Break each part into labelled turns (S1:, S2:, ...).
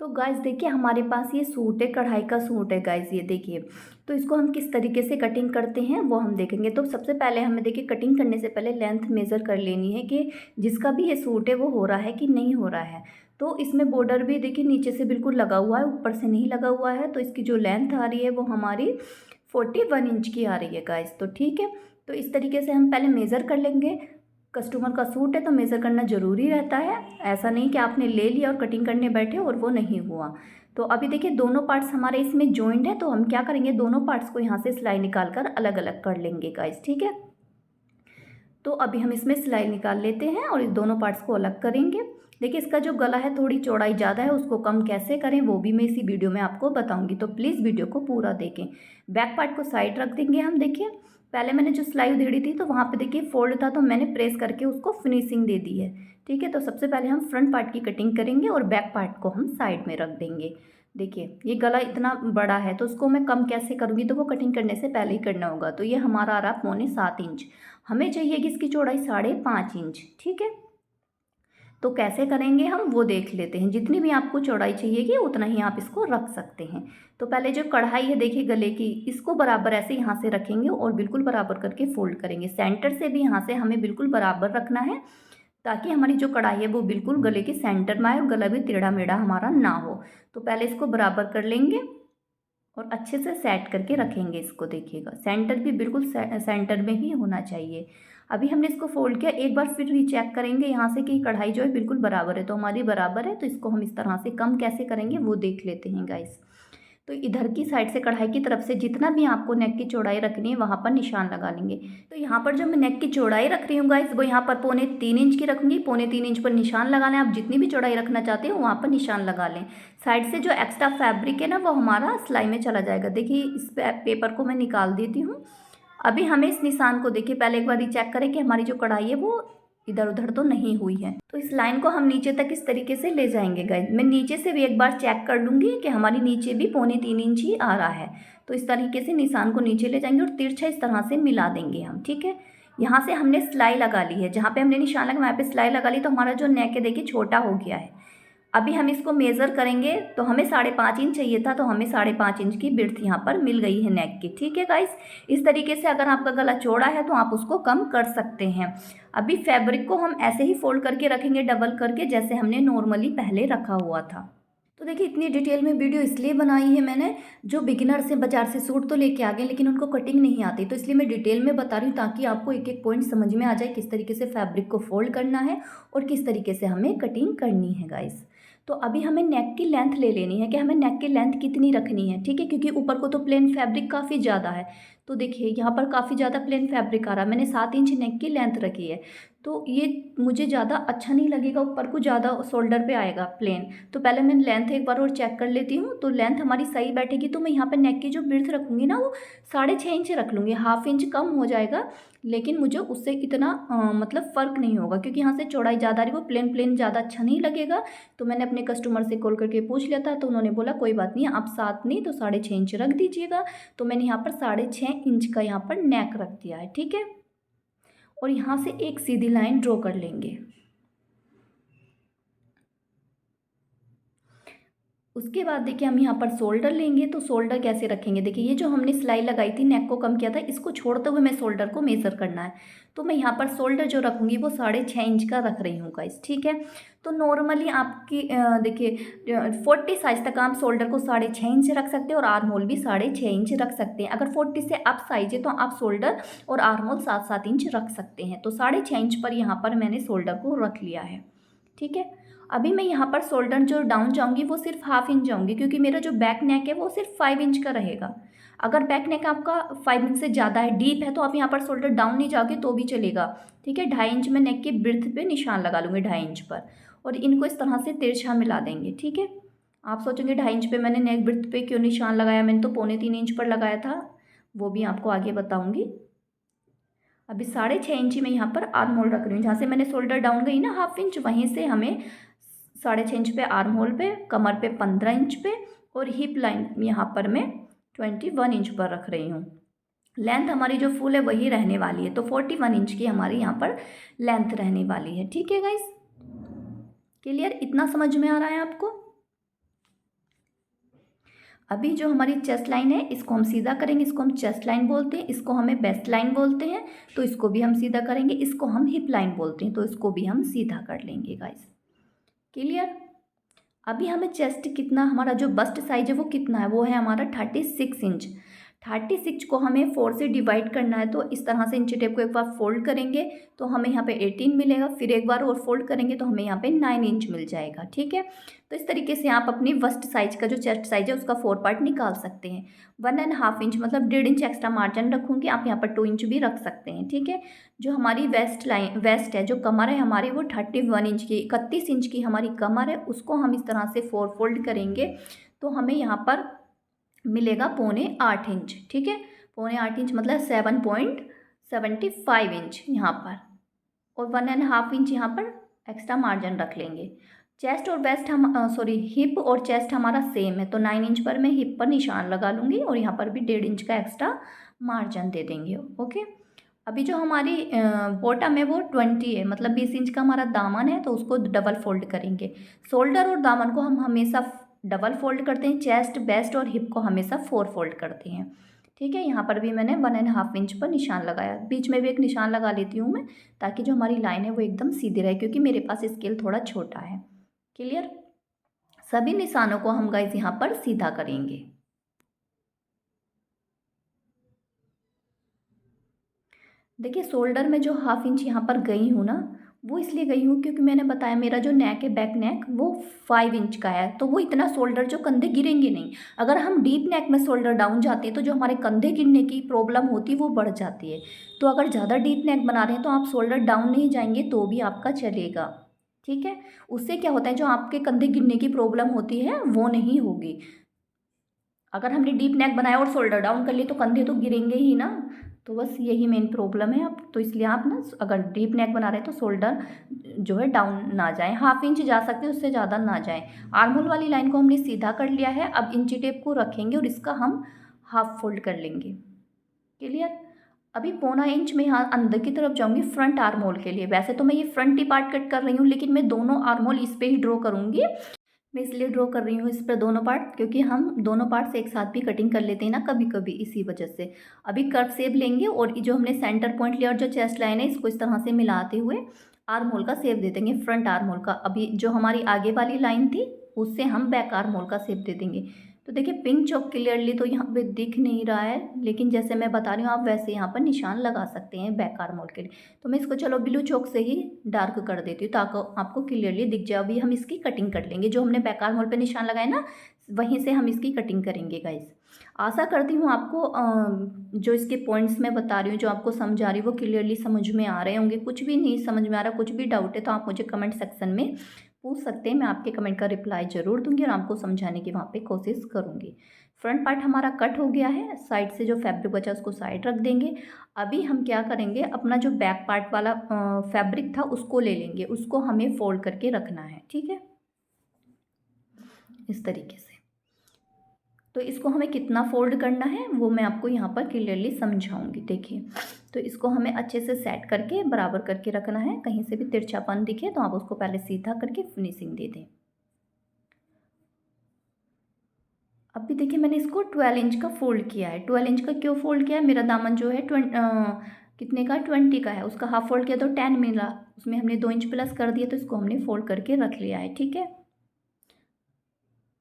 S1: तो गाइस देखिए हमारे पास ये सूट है, कढ़ाई का सूट है गाइस, ये देखिए। तो इसको हम किस तरीके से कटिंग करते हैं वो हम देखेंगे। तो सबसे पहले हमें देखिए कटिंग करने से पहले लेंथ मेज़र कर लेनी है कि जिसका भी ये सूट है वो हो रहा है कि नहीं हो रहा है। तो इसमें बॉर्डर भी देखिए नीचे से बिल्कुल लगा हुआ है, ऊपर से नहीं लगा हुआ है। तो इसकी जो लेंथ आ रही है वो हमारी 41 इंच की आ रही है गाइस। तो ठीक है, तो इस तरीके से हम पहले मेज़र कर लेंगे। कस्टमर का सूट है तो मेज़र करना ज़रूरी रहता है, ऐसा नहीं कि आपने ले लिया और कटिंग करने बैठे और वो नहीं हुआ। तो अभी देखिए दोनों पार्ट्स हमारे इसमें जॉइंट है, तो हम क्या करेंगे, दोनों पार्ट्स को यहाँ से सिलाई निकाल कर अलग अलग कर लेंगे गाइस, ठीक है। तो अभी हम इसमें सिलाई निकाल लेते हैं और इस दोनों पार्ट्स को अलग करेंगे। देखिए इसका जो गला है थोड़ी चौड़ाई ज़्यादा है, उसको कम कैसे करें वो भी मैं इसी वीडियो में आपको बताऊंगी, तो प्लीज़ वीडियो को पूरा देखें। बैक पार्ट को साइड रख देंगे हम। देखिए पहले मैंने जो सिलाई उधेड़ी थी तो वहाँ पे देखिए फोल्ड था, तो मैंने प्रेस करके उसको फिनिशिंग दे दी है, ठीक है। तो सबसे पहले हम फ्रंट पार्ट की कटिंग करेंगे और बैक पार्ट को हम साइड में रख देंगे। देखिए ये गला इतना बड़ा है तो उसको मैं कम कैसे करूँगी, तो वो कटिंग करने से पहले ही करना होगा। तो ये हमारा आ रहा 6.25 इंच, हमें चाहिए कि इसकी चौड़ाई 5.5 इंच, ठीक है। तो कैसे करेंगे हम वो देख लेते हैं। जितनी भी आपको चौड़ाई चाहिए कि उतना ही आप इसको रख सकते हैं। तो पहले जो कढ़ाई है देखिए गले की, इसको बराबर ऐसे यहाँ से रखेंगे और बिल्कुल बराबर करके फोल्ड करेंगे। सेंटर से भी यहाँ से हमें बिल्कुल बराबर रखना है, ताकि हमारी जो कढ़ाई है वो बिल्कुल गले के सेंटर में आए और गला भी टेढ़ा मेढ़ा हमारा ना हो। तो पहले इसको बराबर कर लेंगे और अच्छे से सेट करके रखेंगे इसको। देखिएगा सेंटर भी बिल्कुल सेंटर में ही होना चाहिए। अभी हमने इसको फोल्ड किया, एक बार फिर रीचेक करेंगे यहाँ से कि कढ़ाई जो है बिल्कुल बराबर है। तो हमारी बराबर है, तो इसको हम इस तरह से कम कैसे करेंगे वो देख लेते हैं गाइस। तो इधर की साइड से कढ़ाई की तरफ से जितना भी आपको नेक की चौड़ाई रखनी है वहाँ पर निशान लगा लेंगे। तो यहाँ पर जो मैं नेक की चौड़ाई रख रही हूँ गाइस वो यहाँ पर 3.25 इंच की रखूँगी। 3.25 इंच पर निशान लगाना है। आप जितनी भी चौड़ाई रखना चाहते हो वहाँ पर निशान लगा लें। साइड से जो एक्स्ट्रा फैब्रिक है ना वो हमारा सिलाई में चला जाएगा। देखिए इस पेपर को मैं निकाल देती हूँ। अभी हमें इस निशान को देखिए पहले एक बार रीचेक करें कि हमारी जो कढ़ाई है वो इधर उधर तो नहीं हुई है। तो इस लाइन को हम नीचे तक इस तरीके से ले जाएंगे गाइस। मैं नीचे से भी एक बार चेक कर लूँगी कि हमारी नीचे भी 3.25 इंच ही आ रहा है। तो इस तरीके से निशान को नीचे ले जाएंगे और तिरछा इस तरह से मिला देंगे हम, ठीक है। यहाँ से हमने सिलाई लगा ली है, जहाँ पे हमने निशान लगा वहाँ पे सिलाई लगा ली। तो हमारा जो नेक है देखिए छोटा हो गया है। अभी हम इसको मेज़र करेंगे तो हमें 5.5 इंच चाहिए था, तो हमें 5.5 इंच की विड्थ यहाँ पर मिल गई है नेक की, ठीक है गाइस। इस तरीके से अगर आपका गला चौड़ा है तो आप उसको कम कर सकते हैं। अभी फैब्रिक को हम ऐसे ही फोल्ड करके रखेंगे, डबल करके, जैसे हमने नॉर्मली पहले रखा हुआ था। तो देखिए इतनी डिटेल में वीडियो इसलिए बनाई है मैंने, जो बिगिनर्स हैं बाजार से सूट तो लेके आ गए लेकिन उनको कटिंग नहीं आती, तो इसलिए मैं डिटेल में बता रही हूँ ताकि आपको एक एक पॉइंट समझ में आ जाए किस तरीके से फैब्रिक को फोल्ड करना है और किस तरीके से हमें कटिंग करनी है गाइस। तो अभी हमें नेक की लेंथ ले लेनी है कि हमें नेक की लेंथ कितनी रखनी है, ठीक है। क्योंकि ऊपर को तो प्लेन फैब्रिक काफ़ी ज़्यादा है। तो देखिए यहाँ पर काफ़ी ज़्यादा प्लेन फैब्रिक आ रहा है, मैंने 7 इंच नेक की लेंथ रखी है। तो ये मुझे ज़्यादा अच्छा नहीं लगेगा, ऊपर को ज़्यादा शोल्डर पे आएगा प्लेन। तो पहले मैं लेंथ एक बार और चेक कर लेती हूँ। तो लेंथ हमारी सही बैठेगी तो मैं यहाँ पर नेक की जो विड्थ रखूँगी ना वो 6.5 इंच रख लूँगी। 1/2 इंच कम हो जाएगा लेकिन मुझे उससे इतना मतलब फ़र्क नहीं होगा, क्योंकि यहाँ से चौड़ाई ज़्यादा रही, वो प्लेन प्लेन ज़्यादा अच्छा नहीं लगेगा। तो मैंने अपने कस्टमर से कॉल करके पूछ लिया था, तो उन्होंने बोला कोई बात नहीं, आप 7 नहीं तो 6.5 इंच रख दीजिएगा। तो मैंने यहाँ पर 6.5 इंच का यहाँ पर नेक रख दिया है, ठीक है। और यहाँ से एक सीधी लाइन ड्रॉ कर लेंगे। उसके बाद देखिए हम यहाँ पर शोल्डर लेंगे। तो शोल्डर कैसे रखेंगे, देखिए ये जो हमने सिलाई लगाई थी नेक को कम किया था, इसको छोड़ते हुए मैं शोल्डर को मेज़र करना है। तो मैं यहाँ पर शोल्डर जो रखूँगी वो 6.5 इंच का रख रही हूँ गाइस, ठीक है। तो नॉर्मली आपकी देखिए 40 साइज़ तक आप शोल्डर को 6.5 इंच रख सकते हैं और आर्म होल भी 6.5 इंच रख सकते हैं। अगर 40 से अप साइज है तो आप शोल्डर और आर्म होल 7-7 इंच रख सकते हैं। तो 6.5 इंच पर यहाँ पर मैंने शोल्डर को रख लिया है, ठीक है। अभी मैं यहाँ पर शोल्डर जो डाउन जाऊँगी वो सिर्फ 1/2 इंच जाऊँगी, क्योंकि मेरा जो बैक नेक है वो सिर्फ 5 इंच का रहेगा। अगर बैक नेक आपका 5 इंच से ज़्यादा है, डीप है, तो आप यहाँ पर शोल्डर डाउन नहीं जाओगे तो भी चलेगा, ठीक है। 2.5 इंच में नेक के ब्रेड्थ पे निशान लगा लूँगी 2.5 इंच पर, और इनको इस तरह से तिरछा मिला देंगे, ठीक है। आप सोचेंगे 2.5 इंच पे मैंने नेक ब्रेड्थ पे क्यों निशान लगाया, मैंने तो 3.25 इंच पर लगाया था, वो भी आपको आगे बताऊँगी। अभी 6.5 इंच में यहाँ पर आर्म होल रख रही हूँ। जहाँ से मैंने शोल्डर डाउन गई ना 1/2 इंच, वहीं से हमें 6.5 इंच पे आर्म होल पे, कमर पे 15 इंच पे, और हिप लाइन यहाँ पर मैं 21 इंच पर रख रही हूँ। लेंथ हमारी जो फुल है वही रहने वाली है, तो 41 इंच की हमारी यहाँ पर लेंथ रहने वाली है, ठीक है गाइस। क्लियर, इतना समझ में आ रहा है आपको। अभी जो हमारी चेस्ट लाइन है इसको हम सीधा करेंगे, इसको हम चेस्ट लाइन बोलते हैं, इसको हमें बेस्ट लाइन बोलते हैं, तो इसको भी हम सीधा करेंगे। इसको हम हिप लाइन बोलते हैं, तो इसको भी हम सीधा कर लेंगे गाइस। क्लियर। अभी हमें चेस्ट कितना, हमारा जो बस्ट साइज है वो कितना है, वो है हमारा 36 इंच। 36 को हमें 4 से डिवाइड करना है, तो इस तरह से इंची टेप को एक बार फोल्ड करेंगे तो हमें यहाँ पे 18 मिलेगा, फिर एक बार और फोल्ड करेंगे तो हमें यहाँ पे 9 इंच मिल जाएगा। ठीक है, तो इस तरीके से आप अपनी बस्ट साइज का जो चेस्ट साइज है उसका 4 पार्ट निकाल सकते हैं। 1.5 इंच मतलब 1.5 इंच एक्स्ट्रा मार्जिन रखूँगी, आप यहाँ पर 2 इंच भी रख सकते हैं। ठीक है, जो हमारी वेस्ट है, जो कमर है हमारी, वो 31 इंच की, 31 इंच की हमारी कमर है, उसको हम इस तरह से 4 फोल्ड करेंगे तो हमें यहाँ पर मिलेगा 7.25 इंच। ठीक है, 7.25 इंच मतलब 7.75 इंच यहाँ पर, और 1.5 इंच यहाँ पर एक्स्ट्रा मार्जिन रख लेंगे। चेस्ट और वेस्ट हम हिप और चेस्ट हमारा सेम है, तो 9 इंच पर मैं हिप पर निशान लगा लूँगी और यहाँ पर भी 1.5 इंच का एक्स्ट्रा मार्जिन दे देंगे। ओके, अभी जो हमारी बॉटम है वो 20 है, मतलब 20 इंच का हमारा दामन है, तो उसको डबल फोल्ड करेंगे। शोल्डर और दामन को हम हमेशा डबल फोल्ड करते हैं, चेस्ट वेस्ट और हिप को हमेशा 4 फोल्ड करते हैं। ठीक है, यहाँ पर भी मैंने 1.5 इंच पर निशान लगाया, बीच में भी एक निशान लगा लेती हूँ मैं, ताकि जो हमारी लाइन है वो एकदम सीधी रहे, क्योंकि मेरे पास स्केल थोड़ा छोटा है। क्लियर। सभी निशानों को हम गाइस यहाँ पर सीधा करेंगे। देखिए, शोल्डर में जो 1/2 इंच यहाँ पर गई हूँ ना, वो इसलिए गई हूँ क्योंकि मैंने बताया मेरा जो नेक है, बैक नेक, वो 5 इंच का है, तो वो इतना शोल्डर जो कंधे गिरेंगे नहीं। अगर हम डीप नेक में शोल्डर डाउन जाते हैं तो जो हमारे कंधे गिरने की प्रॉब्लम होती है वो बढ़ जाती है। तो अगर ज़्यादा डीप नेक बना रहे हैं तो आप शोल्डर डाउन नहीं जाएंगे तो भी आपका चलेगा। ठीक है, उससे क्या होता है, जो आपके कंधे गिरने की प्रॉब्लम होती है वो नहीं होगी। अगर हमने डीप नेक बनाया और शोल्डर डाउन कर लिए तो कंधे तो गिरेंगे ही ना, तो बस यही मेन प्रॉब्लम है। आप तो इसलिए आप ना अगर डीप नेक बना रहे हैं तो शोल्डर जो है डाउन ना जाए, 1/2 इंच जा सकते हैं, उससे ज़्यादा ना जाए। आर्महोल वाली लाइन को हमने सीधा कर लिया है, अब इंची टेप को रखेंगे और इसका हम हाफ फोल्ड कर लेंगे। क्लियर। अभी 1.25 इंच में यहाँ अंदर की तरफ जाऊंगी फ्रंट आर्महोल के लिए। वैसे तो मैं ये फ्रंट ही पार्ट कट कर रही हूँ, लेकिन मैं दोनों आर्महोल इस पर ही ड्रॉ करूँगी। मैं इसलिए ड्रॉ कर रही हूँ इस पर दोनों पार्ट, क्योंकि हम दोनों पार्ट से एक साथ भी कटिंग कर लेते हैं ना कभी कभी, इसी वजह से। अभी कर्व शेप लेंगे और जो हमने सेंटर पॉइंट लिया और जो चेस्ट लाइन है इसको इस तरह से मिलाते हुए आर्म होल का शेप दे देंगे, फ्रंट आर्म होल का। अभी जो हमारी आगे वाली लाइन थी उससे हम बैक आर्म होल का शेप दे देंगे। तो देखिए, पिंक चौक क्लियरली तो यहाँ पे दिख नहीं रहा है, लेकिन जैसे मैं बता रही हूँ आप वैसे यहाँ पर निशान लगा सकते हैं बैक आर्म होल के लिए। तो मैं इसको चलो ब्लू चौक से ही डार्क कर देती हूँ ताकि आपको क्लियरली दिख जाए। अभी हम इसकी कटिंग कर लेंगे, जो हमने बैक आर्म होल पे निशान लगाए ना वहीं से हम इसकी कटिंग करेंगे गाइस। आशा करती हूँ आपको जो इसके पॉइंट्स मैं बता रही हूँ, जो आपको समझा रही हूँ, वो क्लियरली समझ में आ रहे होंगे। कुछ भी नहीं समझ में आ रहा, कुछ भी डाउट है तो आप मुझे कमेंट सेक्शन में पूछ सकते हैं, मैं आपके कमेंट का रिप्लाई ज़रूर दूंगी और आपको समझाने की वहाँ पे कोशिश करूँगी। फ्रंट पार्ट हमारा कट हो गया है, साइड से जो फैब्रिक बचा उसको साइड रख देंगे। अभी हम क्या करेंगे, अपना जो बैक पार्ट वाला फैब्रिक था उसको ले लेंगे, उसको हमें फोल्ड करके रखना है। ठीक है, इस तरीके से। तो इसको हमें कितना फोल्ड करना है वो मैं आपको यहाँ पर क्लियरली समझाऊंगी। देखिए, तो इसको हमें अच्छे से सेट करके बराबर करके रखना है, कहीं से भी तिरछापन दिखे तो आप उसको पहले सीधा करके फिनिशिंग दे दें। अभी देखिए, मैंने इसको 12 इंच का फोल्ड किया है। 12 इंच का क्यों फोल्ड किया है, मेरा दामन जो है कितने का 20 का है, उसका हाफ फोल्ड किया तो 10 मिला, उसमें हमने 2 इंच प्लस कर दिया, तो इसको हमने फोल्ड करके रख लिया है। ठीक है,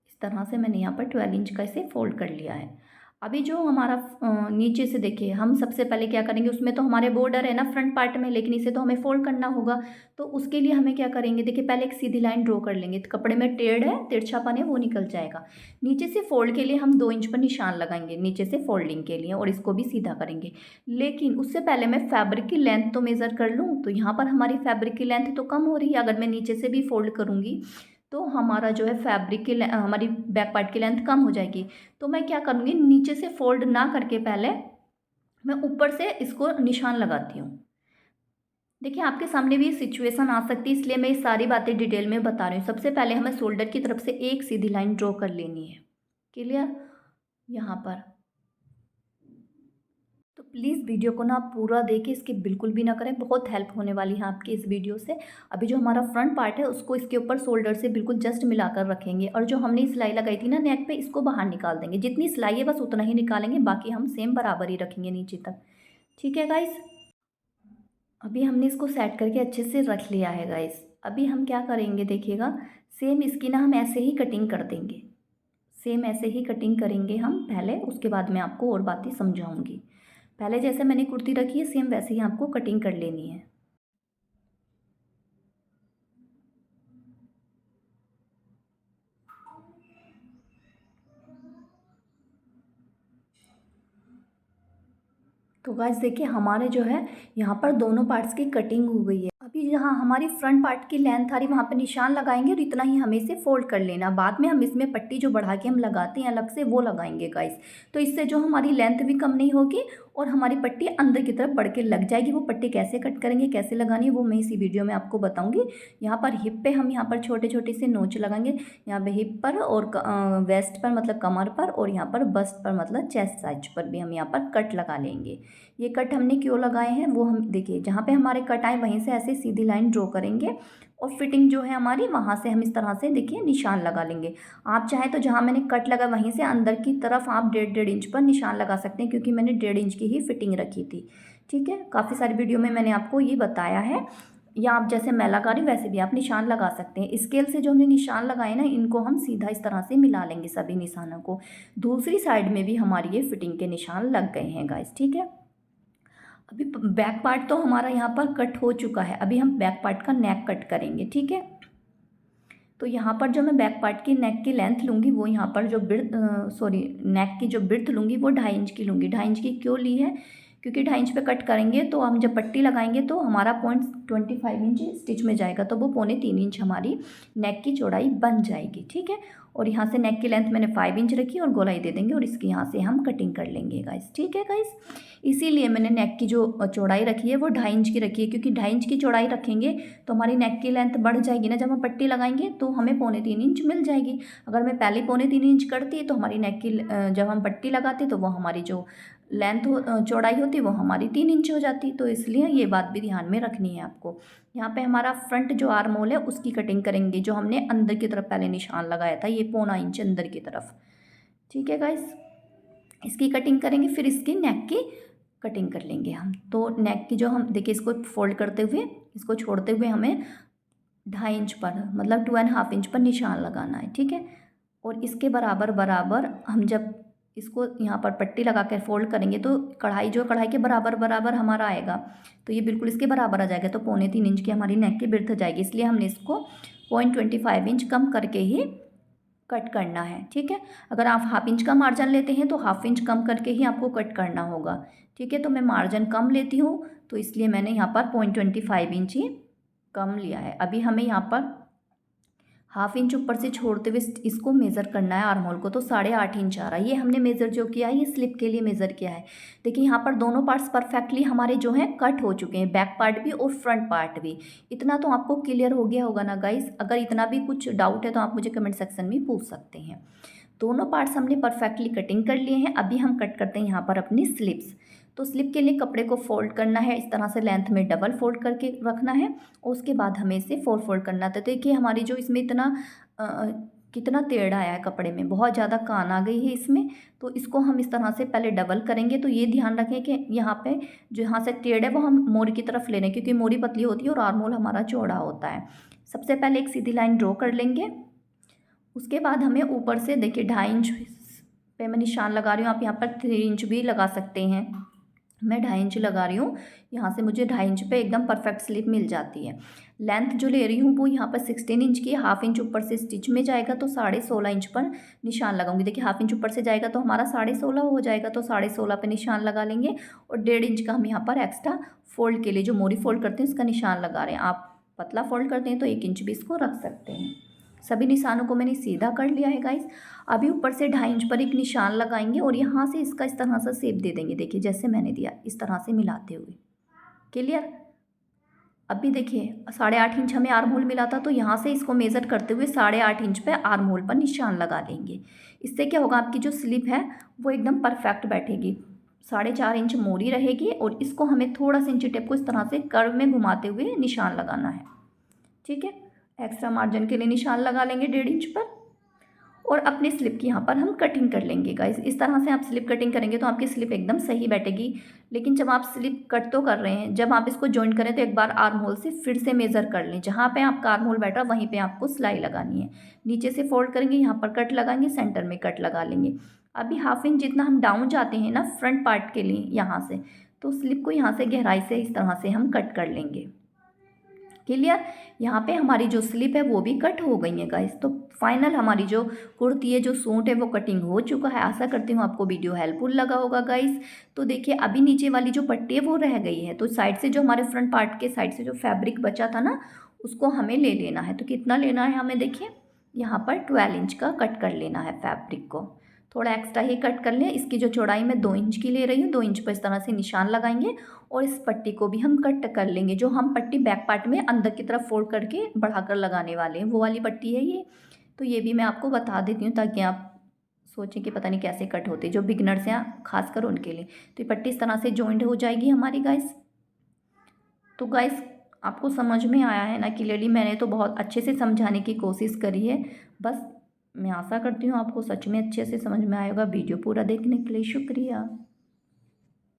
S1: इस तरह से मैंने यहाँ पर 12 इंच का इसे फोल्ड कर लिया है। अभी जो हमारा नीचे से देखिए, हम सबसे पहले क्या करेंगे, उसमें तो हमारे बॉर्डर है ना फ्रंट पार्ट में, लेकिन इसे तो हमें फोल्ड करना होगा। तो उसके लिए हमें क्या करेंगे, देखिए पहले एक सीधी लाइन ड्रॉ कर लेंगे, तो कपड़े में टेढ़ है, तिरछापन है वो निकल जाएगा। नीचे से फोल्ड के लिए हम 2 इंच पर निशान लगाएंगे नीचे से फोल्डिंग के लिए, और इसको भी सीधा करेंगे। लेकिन उससे पहले मैं फैब्रिक की लेंथ तो मेज़र कर लूँ, तो यहाँ पर हमारी फैब्रिक की लेंथ तो कम हो रही है। अगर मैं नीचे से भी फोल्ड करूँगी तो हमारा जो है फैब्रिक की हमारी बैक पार्ट की लेंथ कम हो जाएगी। तो मैं क्या करूँगी, नीचे से फोल्ड ना करके पहले मैं ऊपर से इसको निशान लगाती हूँ। देखिए, आपके सामने भी ये सिचुएशन आ सकती है, इसलिए मैं ये सारी बातें डिटेल में बता रही हूँ। सबसे पहले हमें शोल्डर की तरफ से एक सीधी लाइन ड्रॉ कर लेनी है। क्लियर। यहाँ पर प्लीज़ वीडियो को ना पूरा देखिए, इसकी बिल्कुल भी ना करें, बहुत हेल्प होने वाली है आपकी इस वीडियो से। अभी जो हमारा फ्रंट पार्ट है उसको इसके ऊपर शोल्डर से बिल्कुल जस्ट मिलाकर रखेंगे, और जो हमने सिलाई लगाई थी ना नेक पे, इसको बाहर निकाल देंगे। जितनी सिलाई है बस उतना ही निकालेंगे, बाकी हम सेम बराबर ही रखेंगे नीचे तक। ठीक है गाइस, अभी हमने इसको सेट करके अच्छे से रख लिया है गाइस। अभी हम क्या करेंगे देखिएगा, सेम इसकी ना हम ऐसे ही कटिंग कर देंगे। सेम ऐसे ही कटिंग करेंगे हम पहले, उसके बाद मैं आपको और बातें समझाऊंगी। पहले जैसे मैंने कुर्ती रखी है सेम वैसे ही आपको कटिंग कर लेनी है। तो गाइस देखिए, हमारे जो है यहाँ पर दोनों पार्ट्स की कटिंग हो गई है। अभी जहाँ हमारी फ्रंट पार्ट की लेंथ आ रही वहाँ पे निशान लगाएंगे, और इतना ही हमें इसे फोल्ड कर लेना। बाद में हम इसमें पट्टी जो बढ़ा के हम लगाते हैं अलग से, वो लगाएंगे गाइस। तो इससे जो हमारी लेंथ भी कम नहीं होगी और हमारी पट्टी अंदर की तरफ बढ़ के लग जाएगी। वो पट्टी कैसे कट करेंगे, कैसे लगानी है, वो मैं इसी वीडियो में आपको बताऊंगी। यहाँ पर हिप पे हम यहाँ पर छोटे छोटे से नोच लगाएंगे, यहाँ पे हिप पर और वेस्ट पर मतलब कमर पर, और यहाँ पर बस्ट पर मतलब चेस्ट साइज पर भी हम यहाँ पर कट लगा लेंगे। ये कट हमने क्यों लगाए हैं वो हम देखिए, जहाँ पे हमारे कट आए वहीं से ऐसे सीधी लाइन ड्रॉ करेंगे, और फिटिंग जो है हमारी वहाँ से हम इस तरह से देखिए निशान लगा लेंगे। आप चाहे तो जहाँ मैंने कट लगा वहीं से अंदर की तरफ आप 1.5 इंच पर निशान लगा सकते हैं, क्योंकि मैंने 1.5 इंच की ही फिटिंग रखी थी। ठीक है, काफ़ी सारी वीडियो में मैंने आपको ये बताया है, या आप जैसे मैं लगा रही वैसे भी आप निशान लगा सकते हैं। स्केल से जो हमने निशान लगाए ना, इनको हम सीधा इस तरह से मिला लेंगे सभी निशानों को। दूसरी साइड में भी हमारी ये फिटिंग के निशान लग गए हैं गाइस। ठीक है, अभी बैक पार्ट तो हमारा यहाँ पर कट हो चुका है। अभी हम बैक पार्ट का नेक कट करेंगे। ठीक है, तो यहाँ पर जो मैं बैक पार्ट की नेक की लेंथ लूँगी, वो यहाँ पर जो नेक की जो बिर्थ लूँगी वो 2.5 इंच की लूँगी। 2.5 इंच की क्यों ली है, क्योंकि 2.5 इंच पे कट करेंगे तो हम जब पट्टी लगाएंगे तो हमारा 0.25 इंच स्टिच में जाएगा, तो वो 2.25 इंच हमारी नेक की चौड़ाई बन जाएगी। ठीक है, और यहाँ से नेक की लेंथ मैंने 5 इंच रखी और गोलाई दे देंगे, और इसकी यहाँ से हम कटिंग कर लेंगे गाइस। ठीक है गाइस, इसीलिए मैंने नेक की जो चौड़ाई रखी है वो 2.5 इंच की रखी है, क्योंकि 2.5 इंच की चौड़ाई रखेंगे तो हमारी नेक की लेंथ बढ़ जाएगी ना। जब हम पट्टी लगाएंगे तो हमें 2.25 इंच मिल जाएगी। अगर मैं पहले 2.25 इंच करती तो हमारी नेक की जब हम पट्टी लगाते तो वो हमारी जो लेंथ चौड़ाई होती वो हमारी 3 इंच हो जाती। तो इसलिए ये बात भी ध्यान में रखनी है आपको। यहाँ पे हमारा फ्रंट जो आर्म होल है उसकी कटिंग करेंगे, जो हमने अंदर की तरफ पहले निशान लगाया था, ये 0.25 इंच अंदर की तरफ। ठीक है गाइस, इसकी कटिंग करेंगे, फिर इसकी नेक की कटिंग कर लेंगे हम। तो नेक की जो हम देखिए, इसको फोल्ड करते हुए इसको छोड़ते हुए हमें 2.5 इंच पर मतलब 2.5 इंच पर निशान लगाना है। ठीक है, और इसके बराबर बराबर हम जब इसको यहाँ पर पट्टी लगा कर फोल्ड करेंगे तो कढ़ाई जो कढ़ाई के बराबर बराबर हमारा आएगा, तो ये बिल्कुल इसके बराबर आ जाएगा। तो 2.25 इंच की हमारी नेक की बिर्थ जाएगी, इसलिए हमने इसको 0.25 इंच कम करके ही कट करना है। ठीक है, अगर आप 1/2 इंच का मार्जिन लेते हैं तो 1/2 इंच कम करके ही आपको कट करना होगा। ठीक है, तो मैं मार्जिन कम लेती हूँ, तो इसलिए मैंने यहाँ पर 0.25 इंच ही कम लिया है। अभी हमें यहाँ पर 1/2 इंच ऊपर से छोड़ते हुए इसको मेज़र करना है आर्म होल को, तो 8.5 इंच आ रहा है। ये हमने मेज़र जो किया है ये स्लिप के लिए मेज़र किया है। देखिए यहाँ पर दोनों पार्ट्स परफेक्टली हमारे जो हैं कट हो चुके हैं, बैक पार्ट भी और फ्रंट पार्ट भी। इतना तो आपको क्लियर हो गया होगा ना गाइस। अगर इतना भी कुछ डाउट है तो आप मुझे कमेंट सेक्शन में पूछ सकते हैं। दोनों पार्ट्स हमने परफेक्टली कटिंग कर लिए हैं। अभी हम कट करते हैं यहाँ पर अपनी स्लिप्स। तो स्लिप के लिए कपड़े को फोल्ड करना है, इस तरह से लेंथ में डबल फोल्ड करके रखना है, और उसके बाद हमें इसे 4 फोल्ड करना था। तो देखिए हमारी जो इसमें इतना कितना टेढ़ा आया है कपड़े में, बहुत ज़्यादा कान आ गई है इसमें। तो इसको हम इस तरह से पहले डबल करेंगे। तो ये ध्यान रखें कि यहाँ पे जो यहाँ से टेढ़ है वो हम मोरी की तरफ ले लें, क्योंकि मोरी पतली होती है और आर्म होल हमारा चौड़ा होता है। सबसे पहले एक सीधी लाइन ड्रॉ कर लेंगे, उसके बाद हमें ऊपर से देखिए 2.5 इंच पे मैं निशान लगा रही हूँ। आप यहाँ पर 3 इंच भी लगा सकते हैं, मैं 2.5 इंच लगा रही हूँ। यहाँ से मुझे 2.5 इंच पे एकदम परफेक्ट स्लिप मिल जाती है। लेंथ जो ले रही हूँ वो यहाँ पर 16 इंच की, 1/2 इंच ऊपर से स्टिच में जाएगा, तो 16.5 इंच पर निशान लगाऊंगी। देखिए 1/2 इंच ऊपर से जाएगा तो हमारा 16.5 हो जाएगा, तो 16.5 पे निशान लगा लेंगे। और 1.5 इंच का हम यहाँ पर एक्स्ट्रा फोल्ड के लिए जो मोरी फोल्ड करते हैं उसका निशान लगा रहे हैं। आप पतला फोल्ड करते हैं तो 1 इंच भी इसको रख सकते हैं। सभी निशानों को मैंने सीधा कर लिया है गाइस। अभी ऊपर से 2.5 इंच पर एक निशान लगाएंगे और यहाँ से इसका इस तरह से शेप दे देंगे। देखिए जैसे मैंने दिया इस तरह से मिलाते हुए, क्लियर। अभी देखिए 8.5 इंच हमें आर्म होल मिला था, तो यहाँ से इसको मेज़र करते हुए 8.5 इंच पे आर्म होल पर निशान लगा लेंगे। इससे क्या होगा, आपकी जो स्लिप है वो एकदम परफेक्ट बैठेगी। 4.5 इंच मोरी रहेगी और इसको हमें थोड़ा सा इंची टेप को इस तरह से कर्व में घुमाते हुए निशान लगाना है। ठीक है, एक्स्ट्रा मार्जिन के लिए निशान लगा लेंगे 1.5 इंच पर और अपने स्लिप की यहाँ पर हम कटिंग कर लेंगे गाइस। इस तरह से आप स्लिप कटिंग करेंगे तो आपकी स्लिप एकदम सही बैठेगी। लेकिन जब आप स्लिप कट तो कर रहे हैं, जब आप इसको जॉइन करें तो एक बार आर्म होल से फिर से मेज़र कर लें। जहाँ पे आपका आर्म होल बैठा वहीं पे आपको सिलाई लगानी है। नीचे से फोल्ड करेंगे, यहाँ पर कट लगाएंगे, सेंटर में कट लगा लेंगे। अभी 1/2 इंच जितना हम डाउन जाते हैं ना फ्रंट पार्ट के लिए यहाँ से, तो स्लिप को यहाँ से गहराई से इस तरह से हम कट कर लेंगे। क्लियर, यहाँ पे हमारी जो स्लिप है वो भी कट हो गई है गाइस। तो फाइनल हमारी जो कुर्ती है, जो सूट है, वो कटिंग हो चुका है। आशा करती हूँ आपको वीडियो हेल्पफुल लगा होगा गाइस। तो देखिए अभी नीचे वाली जो पट्टी है वो रह गई है, तो साइड से जो हमारे फ्रंट पार्ट के साइड से जो फैब्रिक बचा था ना, उसको हमें ले लेना है। तो कितना लेना है हमें, देखिए यहाँ पर 12 इंच का कट कर लेना है फैब्रिक को। थोड़ा एक्स्ट्रा ही कट कर लें। इसकी जो चौड़ाई मैं 2 इंच की ले रही हूँ, 2 इंच पर इस तरह से निशान लगाएंगे और इस पट्टी को भी हम कट कर लेंगे। जो हम पट्टी बैक पार्ट में अंदर की तरफ फोल्ड करके बढ़ाकर लगाने वाले हैं, वो वाली पट्टी है ये। तो ये भी मैं आपको बता देती हूँ ताकि आप सोचें कि पता नहीं कैसे कट होते, जो बिगनर्स हैं खासकर उनके लिए। तो ये पट्टी इस तरह से जॉइंट हो जाएगी हमारी गाइस। तो गाइस आपको समझ में आया है ना क्लियरली? मैंने तो बहुत अच्छे से समझाने की कोशिश करी है। बस मैं आशा करती हूँ आपको सच में अच्छे से समझ में आएगा। वीडियो पूरा देखने के लिए शुक्रिया।